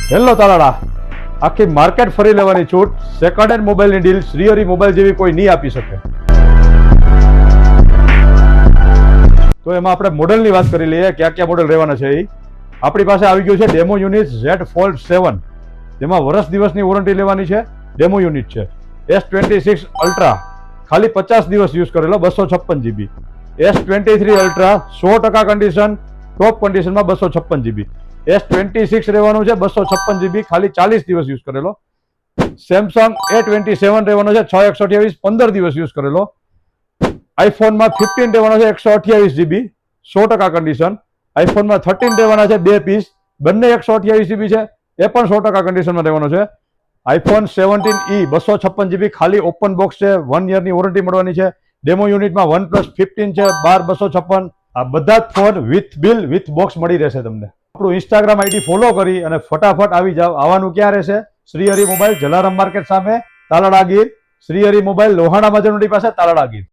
Hello Talala, આખી market ફરી લેવાની છૂટ, સેકન્ડ હેન્ડ મોબાઈલની ડીલ શ્રીહરિ મોબાઈલ જેવી કોઈ નહીં આપી શકે. તો એમાં આપણે મોડેલની વાત કરી લઈએ, ક્યાં ક્યાં મોડેલ રહેવાના છે. આપણી પાસે આવી ગયું છે ડેમો યુનિટ Z Fold 7, જેમાં વર્ષ દિવસની વોરંટી લેવાની છે. ડેમો યુનિટ છે S26 અલ્ટ્રા, ખાલી 50 દિવસ યુઝ કરેલો, 256 GB. S23 અલ્ટ્રા 100% કન્ડિશન, ટોપ કન્ડિશનમાં 256 GB. S26 રહેવાનું છે 256 GB, ખાલી 40 દિવસ યુઝ કરેલો. સેમસંગ A27 રહેવાનો છે 6/128, 15 દિવસ યુઝ કરેલો. આઈફોનમાં 15 રહેવાનો છે 128 GB, 100% કન્ડિશન. આઈફોનમાં 13 રહેવાના છે 2 પીસ, બંને 128 GB છે, એ પણ 100% કન્ડિશનમાં રહેવાનો છે. આઈફોન 17E 256 GB, ખાલી ઓપન બોક્સ છે, 1 યરની વોરંટી મળવાની છે. ડેમો યુનિટમાં OnePlus 15 છે 12/256. આ બધા જ phone with bill with box મળી રહેશે તમને. આપણું ઇન્સ્ટાગ્રામ આઈડી ફોલો કરી અને ફટાફટ આવી જાવ. આવવાનું ક્યાં રહેશે? શ્રીહરિ મોબાઈલ, જલારામ માર્કેટ સામે, તાલાળા ગીર. શ્રીહરિ મોબાઈલ, લોહાણા મજનડી પાસે, તાલાળા ગીર.